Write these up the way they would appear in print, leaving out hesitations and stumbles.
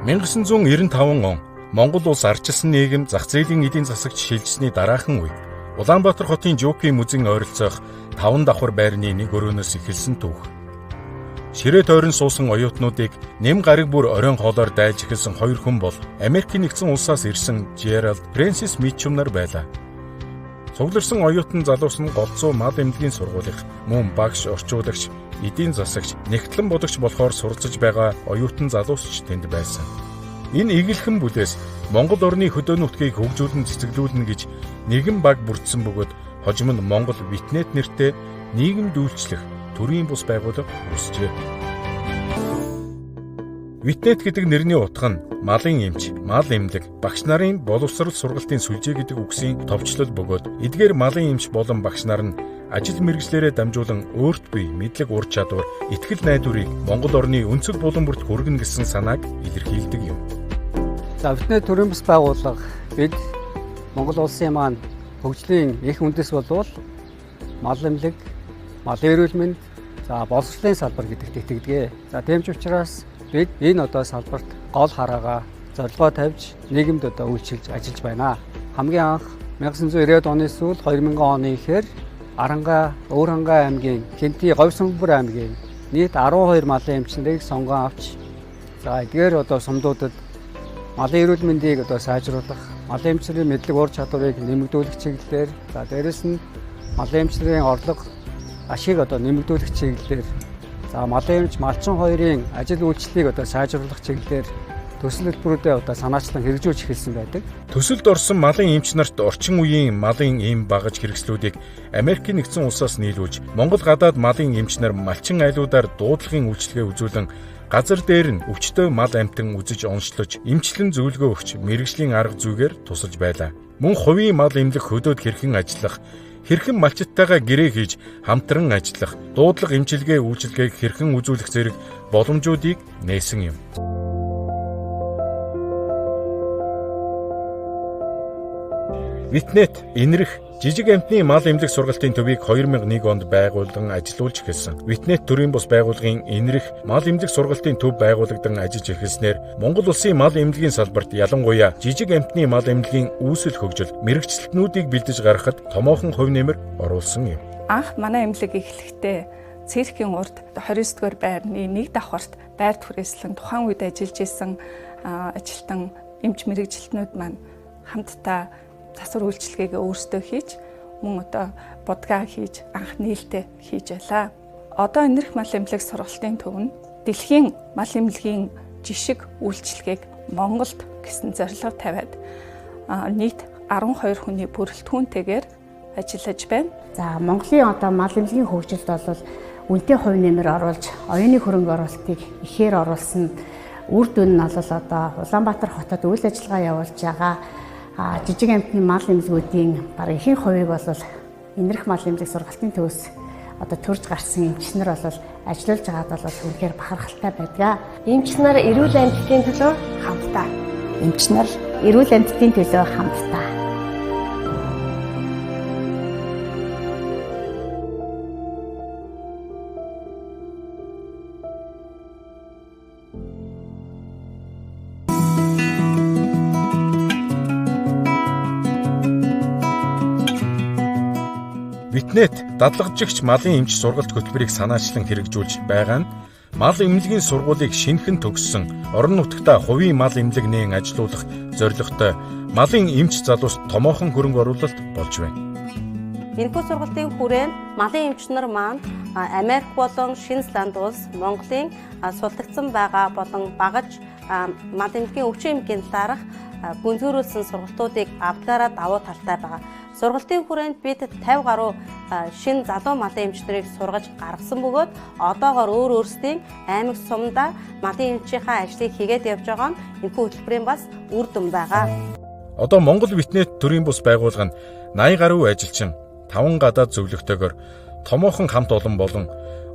1995 он Монгол улс ардчилсан нийгэм зах зээлийн эдийн засагч шилжсэний дараахан үед Улаанбаатар хотын Жокийн музейн ойролцоох 5 давхар байрны нэг өрөөнөөс эхэлсэн түүх. Ширээ тойрон суусан оюутнуудыг нэм гариг бүр оройн хоолоор дайж эхэлсэн хоёр хүн бол Америкийн нэгдсэн улсаас ирсэн Gerald Francis Mitchum нар байлаа. Цугларсан оюутан залуус нь голцоо мал эмнэлгийн сургуулийнх, мөн багш, орчуулагч, эдийн засагч, нэгтлэн бодогч болохоор суралцж байгаа оюутан залуусч тэнд байсан. Энэ игэлхэн бүлээс Монгол орны хөдөө нутгийг хөгжүүлэн цэцэглүүлнэ гэж нэгэн баг бүрдсэн бөгөөд хожим нь Монгол Витнет нэртэй нийгэмд үйлчлэх төрийн бус байгууллага үүсжээ. Витнет гэдэг нэрний утга нь малын эмч, мал эмнэлэг, багш нарын боловсрол сургалтын сүлжээ гэдэг үгсийн товчлол бөгөөд эдгээр малын эмч болон багш нар нь ажил мэргэжлээрээ дамжуулан өөрт бие мэдлэг ур чадвар, итгэл найдварыг Монгол орны өнцөг булан бүрт хүргэнэ гэсэн санааг илэрхийлдэг юм. За Витнет төрийн бус байгууллага бид Монгол улсын маань хөгжлийн их үндэс болвол мал эмнэлэг, малын эрүүл мэнд, за боловсролын салбар гэдэгт итгэдэг. За тийм ч учраас бид энэ салбарт гол хараагаа зорилгоо тавьж нийгэмд үйлчилж ажиллаж байна. Хамгийн анх 1990-ад оны сүүл 2000 оны ихэр Аранга, Өвөрхангай аймгийн Хэнти, Говьсонбор аймгийн нийт 12 малын эмчнэрийг сонгон авч за эдгээр сумдуудад малын эрүүл мэндийг сайжруулах, малын эмчнэрийн мэдлэг ур чадварыг нэмэгдүүлэх чиглэлээр за дээрэс нь малын эмчнэрийн орлого ашиг нэмэгдүүлэх чиглэлээр за малын эмч, малчин хоёрын ажил үйлчлэлийг сайжруулах чиглэлээр төсөл хэлбэрүүдэд санаачлан хэрэгжүүлж эхэлсэн байдаг. Төсөлд орсон малын эмч нарт орчин үеийн малын эм багаж хэрэгслүүдийг Америкийн нэгдсэн улсаас нийлүүлж Монгол гадаад малын эмч нар малчин айлуудаар дуудлагын үйлчилгээ үзүүлэн газар дээр нь өвчтөе мал амтан үзэж онцлож эмчлэн зөвлөгөө өгч мэргэжлийн арга зүйгээр тусалж байлаа. Мөн хувийн мал эмнэлэг хөдөөд хэрхэн ажиллах, хэрхэн малчиттайгаа гэрээ хийж хамтран ажиллах, дуудлага эмчилгээ үйлчилгээг хэрхэн үзүүлэх зэрэг боломжуудыг нээсэн юм. Витнет энэрх жижиг амтны мал эмнэлэг сургалтын төвийг 2001 онд байгуулан ажиллуулж эхэлсэн. Витнет төрийн бус байгууллагын энэрх мал эмнэлэг сургалтын төв байгуулагдан ажиллаж эхэлснээр Монгол улсын мал эмнэлгийн салбарт ялангуяа жижиг амтны мал эмнэлгийн үүсэл хөгжил, мэрэгчлэлтнүүдийг бэлдэж гаргахад томоохон хувь нэмэр оруулсан юм. Анх манай эмнэлэг эхлэхдээ циркийн урд 29-р байрны нэг давхарт байр түрээслэн тухайн үед ажиллаж исэн ажилтан эмч мэрэгчлэлтнүүд маань хамтдаа засвар үйлчилгээгээ өөрсдөө хийж мөн будгаа хийж анх нээлттэй хийж байлаа. Одоо энэрх мал эмнэлэг сургалтын төв нь дэлхийн мал эмнэлгийн жишг үйлчилгээг Монголд гэсэн зорилго тавиад нийт 12 хүний бүрэлдэхүүнтэйгээр ажиллаж байна. За Монголын мал эмнэлгийн хөгжилд бол үнэтэй хувь нэмэр оруулж оюуны хөрөнгө оруулалтыг ихээр оруулсан үр дүн нь Улаанбаатар хотод үйл ажиллагаа явуулж байгаа жижиг амтны мал эмнэлгүүдийн бараг ихэнх хувийг бол энэрх мал эмнэлэг сургалтын төвөөс төрж гарсан эмчнэр бол ажиллаж байгаад бол үнэхээр бахархалтай байдаг. Эмчнэр эрүүл амьтдын төлөө хамтдаа. Эмчнэр эрүүл амьтдын төлөө хамтдаа. Витнет дадлагжигч малын эмч сургалт хөтөлбөрийг санаачлан хэрэгжүүлж байгаа нь мал эмнэлгийн сургуулийг шинэхэн төгссөн орон нутгата хувийн мал эмнэлэг нээн ажилуулах зорилготой малын эмч залуус томоохон хөрөнгө оруулалт болж байна. Энэхүү сургалтын хүрээнд малын эмчнэр маань Америк болон Шинэ Зеланд улс, Монголын сулдагдсан байгаа болон багаж мал эмнэлгийн өвчин эмнэлгийн талаарх гүнзгийрүүлсэн сургалтуудыг авдгаараа давуу талтай байгаа. Сургалтын хүрээнд бид 50 гаруй шинэ залуу малын эмчнэрийг сургаж гаргасан бөгөөд одоогоор өөрсдийн аймаг сумдаа малын эмчийнхаа ажлыг хийгээд явж байгаа нь энэхүү хөтөлбөрийн бас үр дүн байгаа. Одоо Монгол Витнет төрийн бус байгууллага нь 80 гаруй ажилчин 5 гадаад зөвлөгтэйгээр томоохон хамт олон болон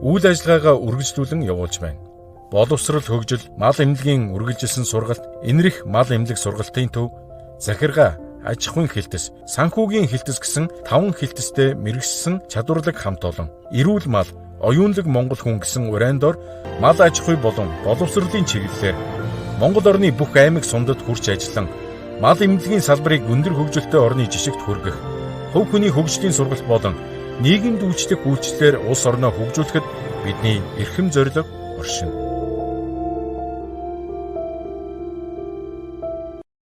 үйл ажиллагаагаа үргэлжлүүлэн явуулж байна. Боловсрол хөгжил, мал эмнэлгийн үргэлжилсэн сургалт, энэрх мал эмнэлэг сургалтын төв, захиргаа, аж ахуйн хэлтэс, санхүүгийн хэлтэс гэсэн 5 хэлтэстэй мэргэжсэн чадварлаг хамт олон, эрүүл мал, оюунлаг Монгол хүн гэсэн урайндор мал аж ахуй болон боловсролын чиглэлээр Монгол орны бүх аймаг сундад хүрч ажиллан мал эмнэлгийн салбарыг өндөр хөгжилтэй орны жишигт хүргэх, хувь хүний хөгжлийн сургалт болон нийгэмд үйлчлэх үйлчлэлээр улс орноо хөгжүүлэхэд бидний эрхэм зорилго оршино.